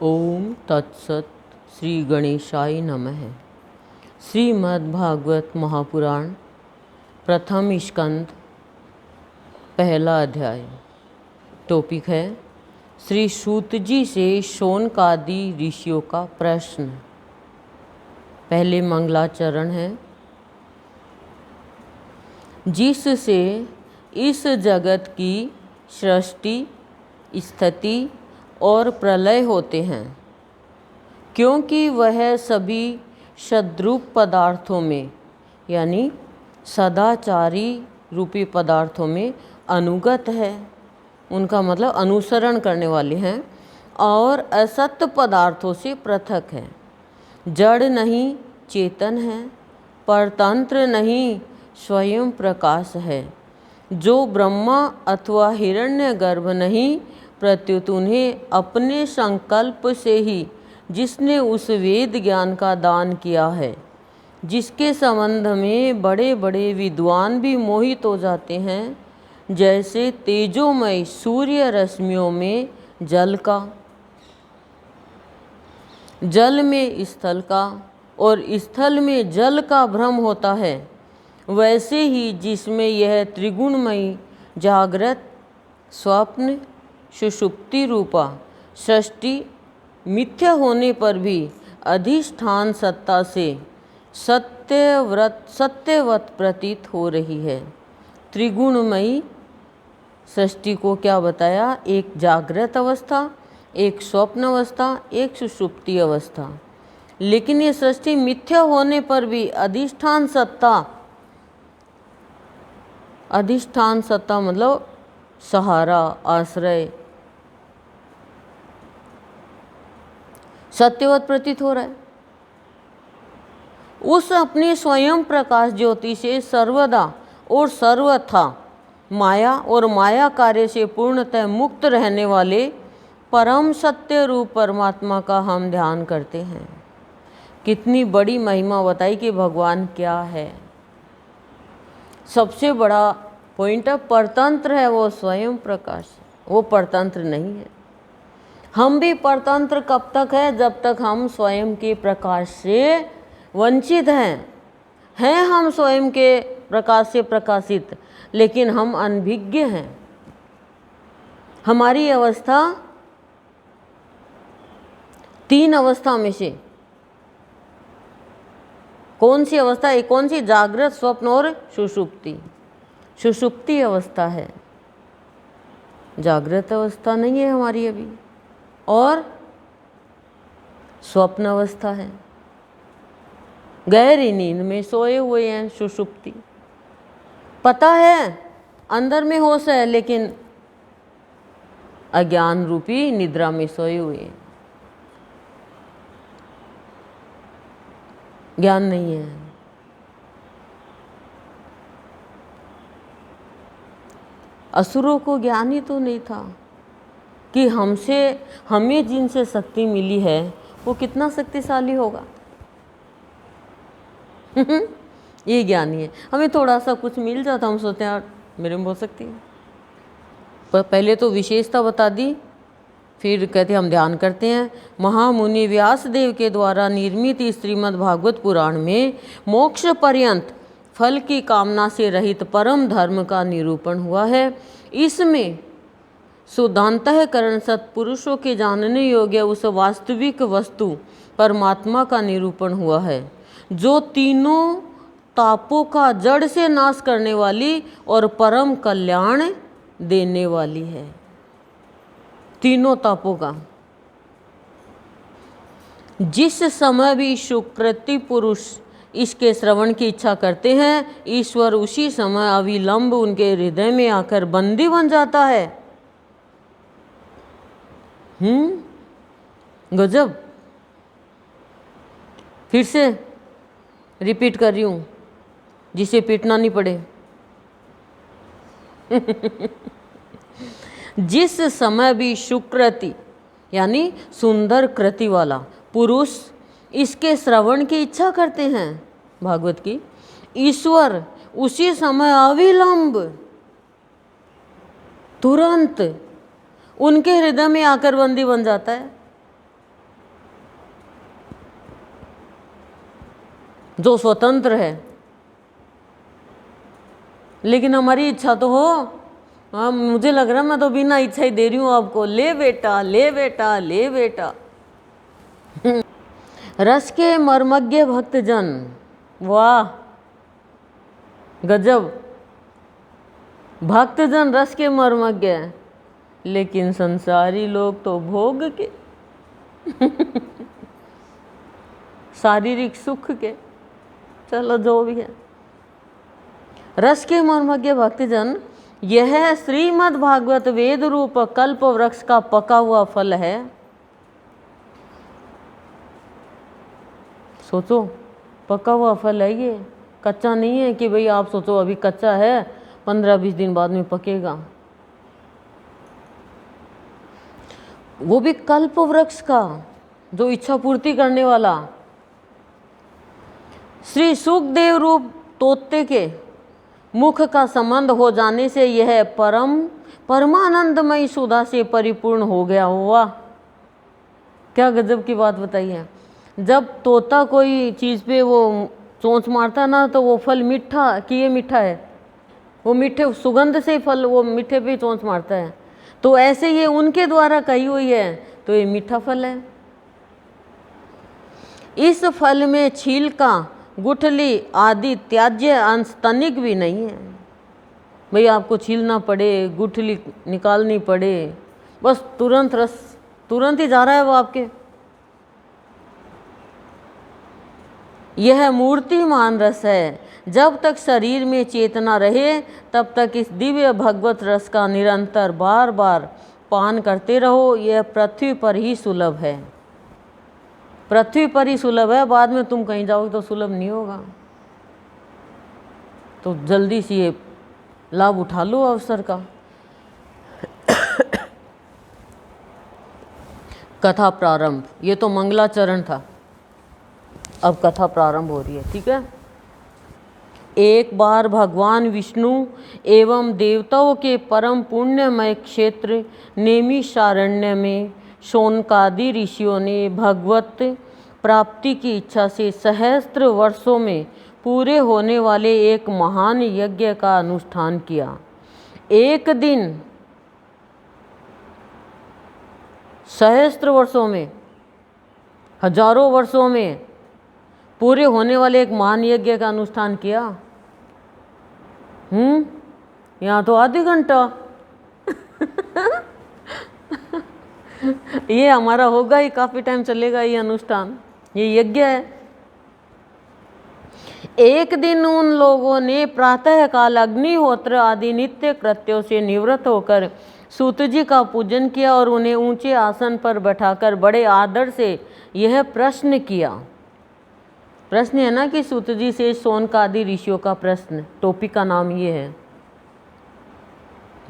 ओम तत्सत। श्री गणेशाय नमः। श्रीमद्भागवत महापुराण प्रथम स्कंद पहला अध्याय। टॉपिक है श्री सूत जी से शौनकादि ऋषियों का प्रश्न। पहले मंगलाचरण है। जिससे इस जगत की सृष्टि, स्थिति और प्रलय होते हैं, क्योंकि वह सभी सद्रूप पदार्थों में यानी सदाचारी रूपी पदार्थों में अनुगत है, उनका मतलब अनुसरण करने वाले हैं, और असत्य पदार्थों से पृथक है। जड़ नहीं चेतन है, परतंत्र नहीं स्वयं प्रकाश है। जो ब्रह्मा अथवा हिरण्यगर्भ नहीं, प्रत्युत उन्हें अपने संकल्प से ही जिसने उस वेद ज्ञान का दान किया है, जिसके संबंध में बड़े बड़े विद्वान भी मोहित हो जाते हैं, जैसे तेजोमय सूर्य रश्मियों में जल में स्थल का और स्थल में जल का भ्रम होता है, वैसे ही जिसमें यह त्रिगुणमयी जागृत, स्वप्न, सुषुप्ति रूपा सृष्टि मिथ्या होने पर भी अधिष्ठान सत्ता से सत्यवत प्रतीत हो रही है। त्रिगुणमयी सृष्टि को क्या बताया? एक जागृत अवस्था, एक स्वप्न अवस्था, एक सुषुप्ति अवस्था। लेकिन ये सृष्टि मिथ्या होने पर भी अधिष्ठान सत्ता मतलब सहारा, आश्रय, सत्यवत प्रतीत हो रहा है। उस अपने स्वयं प्रकाश ज्योति से सर्वदा और सर्वथा माया और माया कार्य से पूर्णतः मुक्त रहने वाले परम सत्य रूप परमात्मा का हम ध्यान करते हैं। कितनी बड़ी महिमा बताई कि भगवान क्या है। सबसे बड़ा पॉइंट है परतंत्र है, वो स्वयं प्रकाश, वो परतंत्र नहीं है। हम भी परतंत्र कब तक है? जब तक हम स्वयं के प्रकाश से वंचित हैं हम स्वयं के प्रकाश से प्रकाशित, लेकिन हम अनभिज्ञ हैं। हमारी अवस्था तीन अवस्था में से कौन सी अवस्था? एक कौन सी? जागृत, स्वप्न और सुषुप्ति। सुषुप्ति अवस्था है, जागृत अवस्था नहीं है हमारी अभी, और स्वप्न अवस्था है, गहरी नींद में सोए हुए हैं, सुषुप्ति। पता है अंदर में होश है, लेकिन अज्ञान रूपी निद्रा में सोए हुए हैं, ज्ञान नहीं है। असुरों को ज्ञान ही तो नहीं था कि हमें जिनसे शक्ति मिली है वो कितना शक्तिशाली होगा। ये ज्ञान ही है। हमें थोड़ा सा कुछ मिल जाता, हम सोचते हैं यार मेरे में बहुत शक्ति है। पर पहले तो विशेषता बता दी, फिर कहते हम ध्यान करते हैं। महामुनि व्यास देव के द्वारा निर्मित इस श्रीमद् भागवत पुराण में मोक्ष पर्यंत फल की कामना से रहित परम धर्म का निरूपण हुआ है। इसमें शुद्धांतःकरण सत्पुरुषों के जानने योग्य उस वास्तविक वस्तु परमात्मा का निरूपण हुआ है, जो तीनों तापों का जड़ से नाश करने वाली और परम कल्याण देने वाली है। तीनों तापों का। जिस समय भी सुकृति पुरुष इसके श्रवण की इच्छा करते हैं, ईश्वर उसी समय अविलंब उनके हृदय में आकर बंदी बन जाता है। गजब। फिर से रिपीट कर रही हूँ, जिसे पीटना नहीं पड़े। जिस समय भी सुकृति यानी सुंदर कृति वाला पुरुष इसके श्रवण की इच्छा करते हैं भागवत की, ईश्वर उसी समय अविलंब तुरंत उनके हृदय में आकर बंदी बन जाता है। जो स्वतंत्र है। लेकिन हमारी इच्छा तो हो। हाँ, मुझे लग रहा है मैं तो बिना इच्छा ही दे रही हूँ आपको, ले बेटा ले बेटा ले बेटा। रस के मर्मज्ञ भक्तजन, वाह गजब, भक्तजन रस के मर्मज्ञ हैं, लेकिन संसारी लोग तो भोग के शारीरिक सुख के, चलो जो भी है। रस के मर्मज्ञ भक्तजन, यह श्रीमद् भागवत वेद रूप कल्प वृक्ष का पका हुआ फल है। सोचो, पका हुआ फल है ये, कच्चा नहीं है कि भाई आप सोचो अभी कच्चा है 15-20 दिन बाद में पकेगा। वो भी कल्प वृक्ष का, जो इच्छा पूर्ति करने वाला। श्री सुखदेव रूप तोते के मुख का संबंध हो जाने से यह परमानंदमयी सुधा से परिपूर्ण हो गया हुआ। क्या गजब की बात बताई है। जब तोता कोई चीज़ पे वो चोंच मारता ना, तो वो फल मीठा, कि ये मीठा है, वो मीठे सुगंध से फल वो मीठे पे चोंच मारता है। तो ऐसे ये उनके द्वारा कही हुई है, तो ये मीठा फल है। इस फल में छिलका, गुठली आदि त्याज्य अंश तनिक भी नहीं है। भाई आपको छीलना पड़े, गुठली निकालनी पड़े, बस तुरंत रस तुरंत ही जा रहा है वो आपके। यह मूर्तिमान रस है। जब तक शरीर में चेतना रहे तब तक इस दिव्य भगवत रस का निरंतर बार बार पान करते रहो। यह पृथ्वी पर ही सुलभ है, पृथ्वी पर ही सुलभ है। बाद में तुम कहीं जाओगे तो सुलभ नहीं होगा। तो जल्दी से ये लाभ उठा लो अवसर का। कथा प्रारंभ, ये तो मंगलाचरण था, अब कथा प्रारंभ हो रही है। ठीक है। एक बार भगवान विष्णु एवं देवताओं के परम पुण्यमय क्षेत्र नैमिषारण्य में शौनकादि ऋषियों ने भगवत प्राप्ति की इच्छा से सहस्त्र वर्षों में पूरे होने वाले एक महान यज्ञ का अनुष्ठान किया। एक दिन, सहस्त्र वर्षों में, हजारों वर्षों में पूरे होने वाले एक महान यज्ञ का अनुष्ठान किया। यहाँ तो आधे घंटा ये हमारा होगा ही, काफी टाइम चलेगा ये अनुष्ठान, ये यज्ञ है। एक दिन उन लोगों ने प्रातः काल अग्निहोत्र आदि नित्य कृत्यों से निवृत्त होकर सूत जी का पूजन किया और उन्हें ऊंचे आसन पर बैठाकर बड़े आदर से यह प्रश्न किया। प्रश्न है ना कि सूत जी से शौनकादि ऋषियों का प्रश्न, टॉपिक का नाम ये है।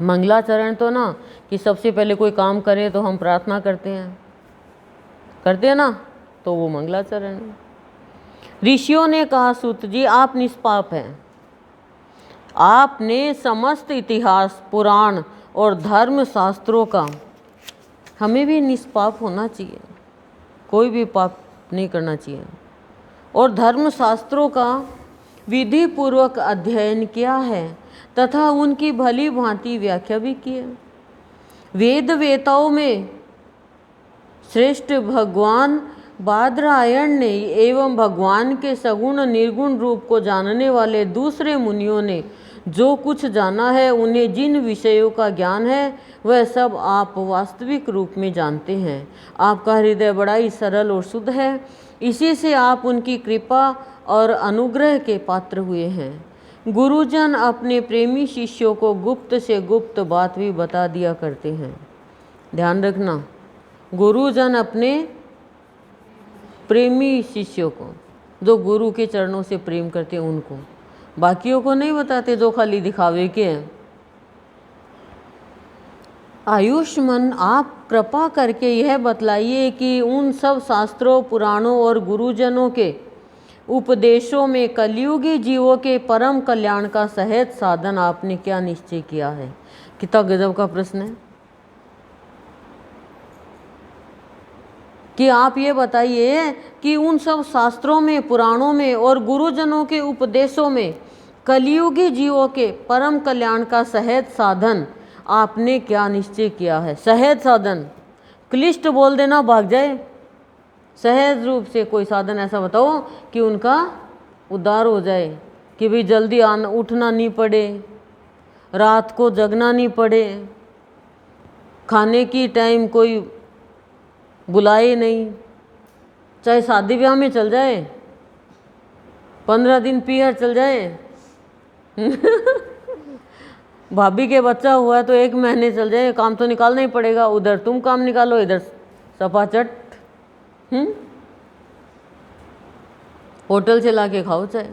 मंगलाचरण तो ना कि सबसे पहले कोई काम करे तो हम प्रार्थना करते हैं ना, तो वो मंगलाचरण है। ऋषियों ने कहा, सूत जी आप निष्पाप हैं। आपने समस्त इतिहास, पुराण और धर्म शास्त्रों का, हमें भी निष्पाप होना चाहिए, कोई भी पाप नहीं करना चाहिए, और धर्म शास्त्रों का विधि पूर्वक अध्ययन किया है तथा उनकी भली भांति व्याख्या भी की है। वेद वेताओं में श्रेष्ठ भगवान बादरायण ने एवं भगवान के सगुण निर्गुण रूप को जानने वाले दूसरे मुनियों ने जो कुछ जाना है, उन्हें जिन विषयों का ज्ञान है वह सब आप वास्तविक रूप में जानते हैं। आपका हृदय बड़ा ही सरल और शुद्ध है, इसी से आप उनकी कृपा और अनुग्रह के पात्र हुए हैं। गुरुजन अपने प्रेमी शिष्यों को गुप्त से गुप्त बात भी बता दिया करते हैं। ध्यान रखना, गुरुजन अपने प्रेमी शिष्यों को, जो गुरु के चरणों से प्रेम करते हैं, उनको, बाकियों को नहीं बताते जो खाली दिखावे के हैं। आयुष्मान, आप कृपा करके यह बतलाइए कि उन सब शास्त्रों, पुराणों और गुरुजनों के उपदेशों में कलियुगी जीवों के परम कल्याण का सहज साधन आपने क्या निश्चय किया है। कितना गजब का प्रश्न है। कि आप ये बताइए कि उन सब शास्त्रों में, पुराणों में और गुरुजनों के उपदेशों में कलियुगी जीवों के परम कल्याण का सहज साधन आपने क्या निश्चय किया है? सहज साधन, क्लिष्ट बोल देना भाग जाए। सहज रूप से कोई साधन ऐसा बताओ कि उनका उद्धार हो जाए, कि भाई जल्दी आना उठना नहीं पड़े, रात को जगना नहीं पड़े, खाने की टाइम कोई बुलाए नहीं, चाहे शादी ब्याह में चल जाए, 15 दिन पीहर चल जाए भाभी के बच्चा हुआ है तो 1 महीने चल जाए, काम तो निकालना ही पड़ेगा। उधर तुम काम निकालो, इधर सपाचट होटल से ला के खाओ चाहे।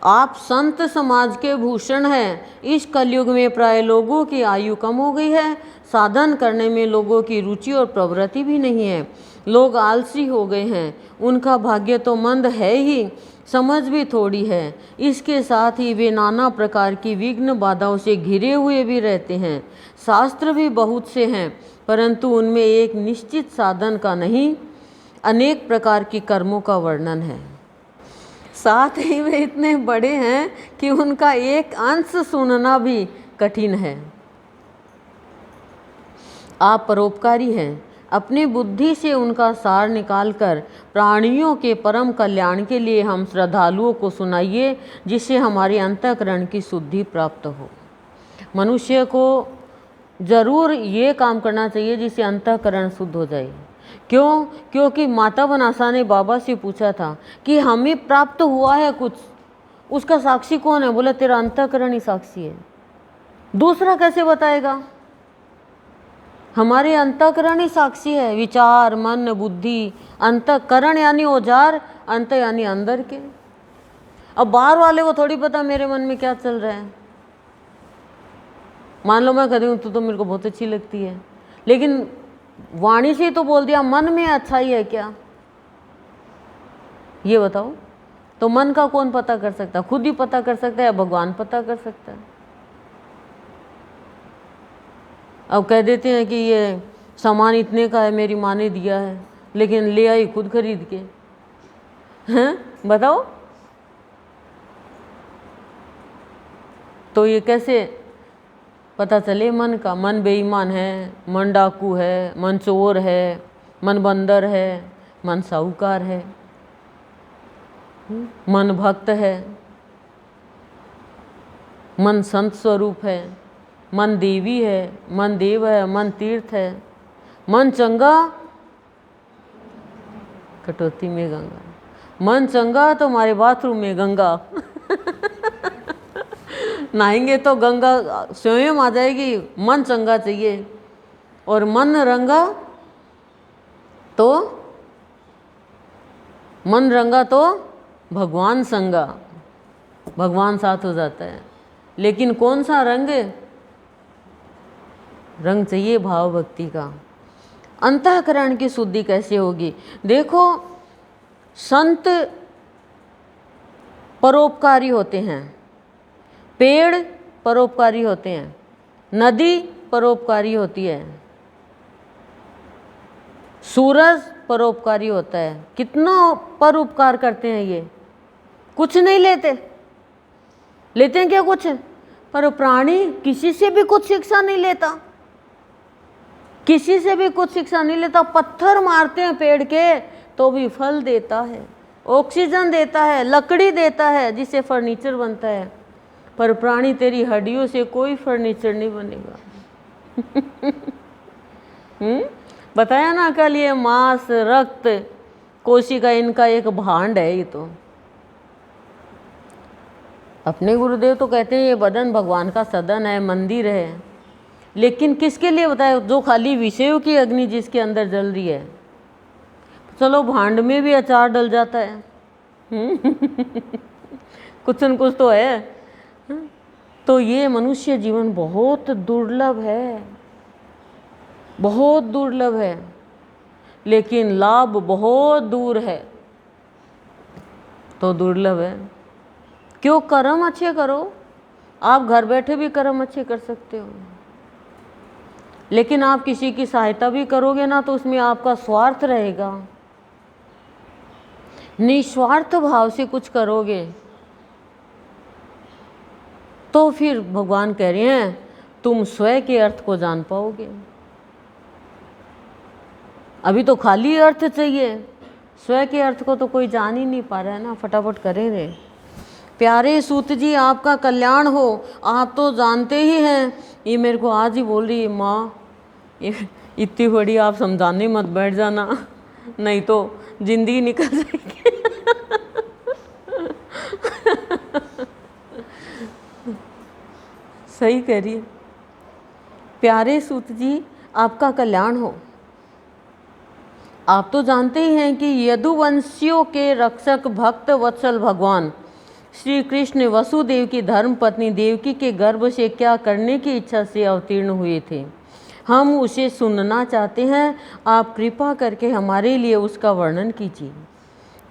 आप संत समाज के भूषण हैं। इस कलयुग में प्राय लोगों की आयु कम हो गई है, साधन करने में लोगों की रुचि और प्रवृत्ति भी नहीं है, लोग आलसी हो गए हैं, उनका भाग्य तो मंद है ही, समझ भी थोड़ी है, इसके साथ ही वे नाना प्रकार की विघ्न बाधाओं से घिरे हुए भी रहते हैं। शास्त्र भी बहुत से हैं, परंतु उनमें एक निश्चित साधन का नहीं, अनेक प्रकार की कर्मों का वर्णन है। साथ ही वे इतने बड़े हैं कि उनका एक अंश सुनना भी कठिन है। आप परोपकारी हैं, अपनी बुद्धि से उनका सार निकालकर प्राणियों के परम कल्याण के लिए हम श्रद्धालुओं को सुनाइए, जिससे हमारे अंतःकरण की शुद्धि प्राप्त हो। मनुष्य को जरूर ये काम करना चाहिए जिससे अंतःकरण शुद्ध हो जाए। क्यों? क्योंकि माता बनासा ने बाबा से पूछा था कि हमें प्राप्त हुआ है कुछ, उसका साक्षी कौन है? बोला तेरा अंतःकरण ही साक्षी है, दूसरा कैसे बताएगा? हमारे अंतःकरण ही साक्षी है। विचार, मन, बुद्धि, अंतःकरण यानी औजार, अंत यानी अंदर के। अब बाहर वाले को थोड़ी पता मेरे मन में क्या चल रहा है। मान लो मैं कह रही हूँ तू तो मेरे को बहुत अच्छी लगती है, लेकिन वाणी से तो बोल दिया, मन में अच्छाई है क्या? ये बताओ। तो मन का कौन पता कर सकता? खुद ही पता कर सकता है या भगवान पता कर सकता है? अब कह देते हैं कि ये सामान इतने का है, मेरी माँ ने दिया है, लेकिन ले आई खुद खरीद के। हैं? बताओ। तो ये कैसे पता चले मन का? मन बेईमान है, मन डाकू है, मन चोर है, मन बंदर है, मन साहूकार है, मन भक्त है, मन संत स्वरूप है, मन देवी है, मन देव है, मन तीर्थ है, मन चंगा कटौती में गंगा, मन चंगा तो हमारे बाथरूम में गंगा नहाएंगे तो गंगा स्वयं आ जाएगी। मन चंगा चाहिए, और मन रंगा तो भगवान संगा, भगवान साथ हो जाता है। लेकिन कौन सा रंग? रंग चाहिए भाव भक्ति का। अंतःकरण की शुद्धि कैसे होगी? देखो, संत परोपकारी होते हैं, पेड़ परोपकारी होते हैं, नदी परोपकारी होती है, सूरज परोपकारी होता है। कितना परोपकार करते हैं ये? कुछ नहीं लेते, लेते हैं क्या कुछ? पर प्राणी किसी से भी कुछ शिक्षा नहीं लेता, किसी से भी कुछ शिक्षा नहीं लेता। पत्थर मारते हैं पेड़ के तो भी फल देता है, ऑक्सीजन देता है, लकड़ी देता है जिससे फर्नीचर बनता है। पर प्राणी तेरी हड्डियों से कोई फर्नीचर नहीं बनेगा बताया ना कल, ये मांस, रक्त, कोशिका, इनका एक भांड है। ये तो अपने गुरुदेव तो कहते हैं ये बदन भगवान का सदन है, मंदिर है। लेकिन किसके लिए बताया? जो खाली विषयों की अग्नि जिसके अंदर जल रही है। चलो भांड में भी अचार डल जाता है कुछ न कुछ तो है। तो ये मनुष्य जीवन बहुत दुर्लभ है, बहुत दुर्लभ है, लेकिन लाभ बहुत दूर है। तो दुर्लभ है क्यों? कर्म अच्छे करो। आप घर बैठे भी कर्म अच्छे कर सकते हो, लेकिन आप किसी की सहायता भी करोगे ना तो उसमें आपका स्वार्थ रहेगा। निस्वार्थ भाव से कुछ करोगे तो फिर भगवान कह रहे हैं तुम स्वयं के अर्थ को जान पाओगे। अभी तो खाली अर्थ चाहिए, स्वयं के अर्थ को तो कोई जान ही नहीं पा रहा है ना। फटाफट करें रे। प्यारे सूत जी, आपका कल्याण हो। आप तो जानते ही हैं, ये मेरे को आज ही बोल रही है, माँ इतनी बड़ी आप समझाने मत बैठ जाना, नहीं तो जिंदगी निकल जाएगी। सही कह रही है। प्यारे सूत जी, आपका कल्याण हो। आप तो जानते ही हैं कि यदुवंशियों के रक्षक भक्त वत्सल भगवान श्री कृष्ण वसुदेव की धर्म पत्नी देवकी के गर्भ से क्या करने की इच्छा से अवतीर्ण हुए थे। हम उसे सुनना चाहते हैं। आप कृपा करके हमारे लिए उसका वर्णन कीजिए,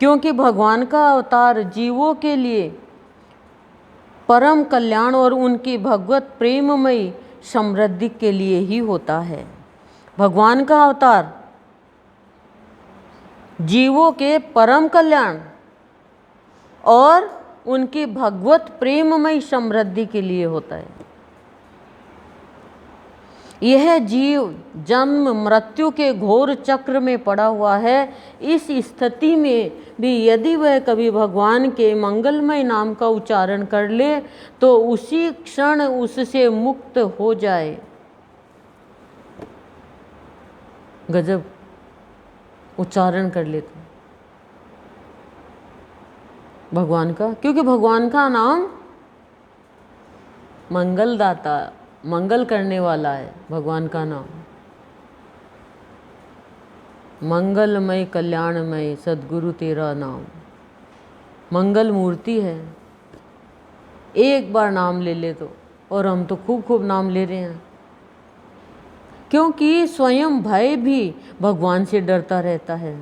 क्योंकि भगवान का अवतार जीवों के लिए परम कल्याण और उनकी भगवत प्रेममयी समृद्धि के लिए ही होता है। भगवान का अवतार जीवों के परम कल्याण और उनकी भगवत प्रेममयी समृद्धि के लिए होता है। यह जीव जन्म मृत्यु के घोर चक्र में पड़ा हुआ है। इस स्थिति में भी यदि वह कभी भगवान के मंगलमय नाम का उच्चारण कर ले तो उसी क्षण उससे मुक्त हो जाए। गजब, उच्चारण कर ले तो भगवान का, क्योंकि भगवान का नाम मंगलदाता, मंगल करने वाला है। भगवान का नाम मंगलमय कल्याणमय सद्गुरु तेरा नाम, मंगल मूर्ति है। एक बार नाम ले ले तो, और हम तो खूब खूब नाम ले रहे हैं, क्योंकि स्वयं भय भी भगवान से डरता रहता है।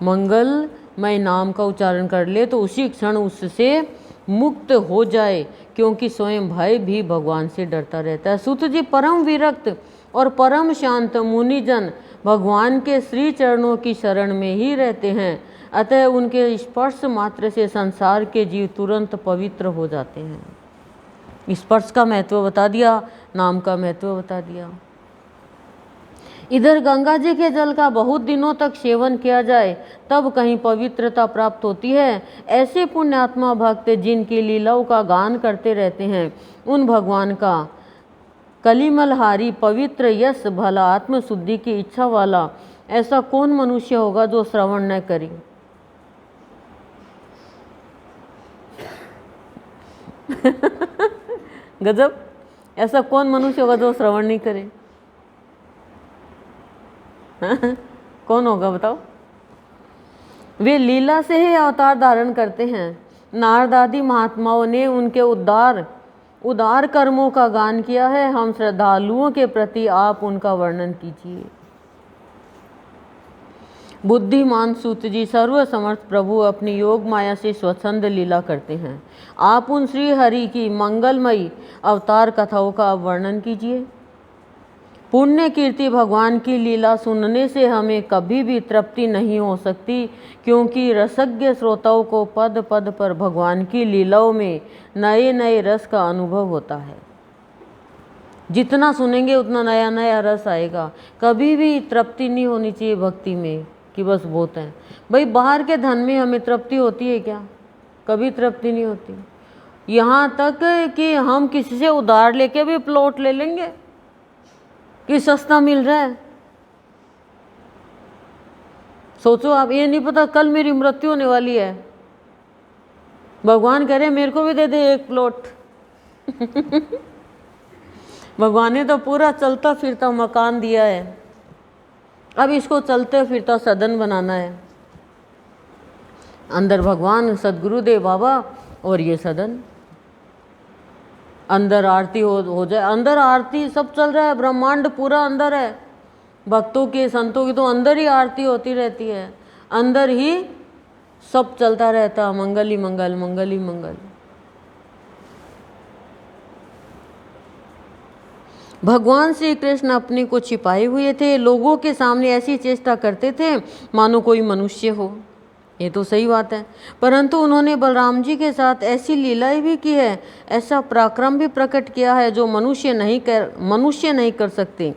मंगलमय नाम का उच्चारण कर ले तो उसी क्षण उससे मुक्त हो जाए, क्योंकि स्वयं भय भी भगवान से डरता रहता है। सूत जी, परम विरक्त और परम शांत मुनिजन भगवान के श्री चरणों की शरण में ही रहते हैं, अतः उनके स्पर्श मात्र से संसार के जीव तुरंत पवित्र हो जाते हैं। स्पर्श का महत्व बता दिया, नाम का महत्व बता दिया। इधर गंगा जी के जल का बहुत दिनों तक सेवन किया जाए तब कहीं पवित्रता प्राप्त होती है। ऐसे पुण्यात्मा भक्त जिनकी लीलाओं का गान करते रहते हैं, उन भगवान का कलिमलहारी पवित्र यश भला आत्मशुद्धि की इच्छा वाला ऐसा कौन मनुष्य होगा जो श्रवण न करे। गजब, ऐसा कौन मनुष्य होगा जो श्रवण नहीं करे। कौन होगा बताओ। वे लीला से ही अवतार धारण करते हैं। नारद आदि महात्माओं ने उनके उदार कर्मों का गान किया है। हम श्रद्धालुओं के प्रति आप उनका वर्णन कीजिए। बुद्धिमान सूत जी, सर्वसमर्थ प्रभु अपनी योग माया से स्वच्छंद लीला करते हैं। आप उन श्री हरि की मंगलमयी अवतार कथाओं का वर्णन कीजिए। पुण्य कीर्ति भगवान की लीला सुनने से हमें कभी भी तृप्ति नहीं हो सकती, क्योंकि रसज्ञ श्रोताओं को पद पद पर भगवान की लीलाओं में नए नए रस का अनुभव होता है। जितना सुनेंगे उतना नया नया रस आएगा। कभी भी तृप्ति नहीं होनी चाहिए भक्ति में कि बस बहुत है। भाई, बाहर के धन में हमें तृप्ति होती है क्या? कभी तृप्ति नहीं होती। यहाँ तक कि हम किसी से उधार लेके भी प्लॉट ले लेंगे कि सस्ता मिल रहा है। सोचो आप, ये नहीं पता कल मेरी मृत्यु होने वाली है, भगवान कह रहे मेरे को भी दे दे एक प्लॉट। भगवान ने तो पूरा चलता फिरता मकान दिया है, अब इसको चलते फिरता सदन बनाना है। अंदर भगवान सदगुरुदेव बाबा और ये सदन, अंदर आरती हो जाए। अंदर आरती सब चल रहा है, ब्रह्मांड पूरा अंदर है। भक्तों की, संतों की तो अंदर ही आरती होती रहती है, अंदर ही सब चलता रहता, मंगल ही मंगल, मंगल ही मंगल। भगवान श्री कृष्ण अपने को छिपाए हुए थे, लोगों के सामने ऐसी चेष्टा करते थे मानो कोई मनुष्य हो। ये तो सही बात है, परंतु उन्होंने बलराम जी के साथ ऐसी लीलाएं भी की है, ऐसा पराक्रम भी प्रकट किया है जो मनुष्य नहीं कर सकते।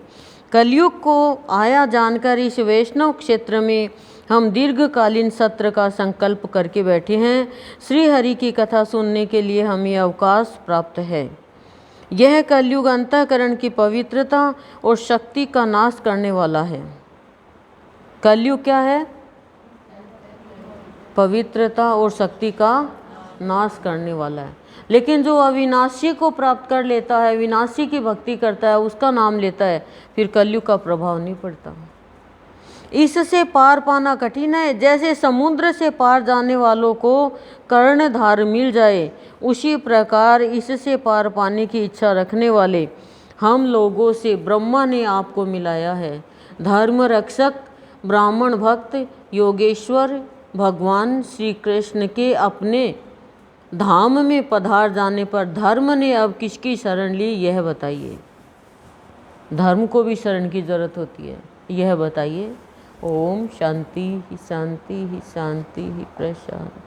कलयुग को आया जानकर इस वैष्णव क्षेत्र में हम दीर्घकालीन सत्र का संकल्प करके बैठे हैं। श्री हरि की कथा सुनने के लिए हमें अवकाश प्राप्त है। यह कलयुग अंतःकरण की पवित्रता और शक्ति का नाश करने वाला है। कलयुग क्या है? पवित्रता और शक्ति का नाश करने वाला है। लेकिन जो अविनाशी को प्राप्त कर लेता है, विनाशी की भक्ति करता है, उसका नाम लेता है, फिर कलयुग का प्रभाव नहीं पड़ता। इससे पार पाना कठिन है। जैसे समुद्र से पार जाने वालों को कर्णधार मिल जाए, उसी प्रकार इससे पार पाने की इच्छा रखने वाले हम लोगों से ब्रह्मा ने आपको मिलाया है। धर्म रक्षक, ब्राह्मण भक्त, योगेश्वर भगवान श्री कृष्ण के अपने धाम में पधार जाने पर धर्म ने अब किसकी शरण ली, यह बताइए। धर्म को भी शरण की जरूरत होती है, यह बताइए। ओम शांति ही शांति ही शांति ही प्रशांति।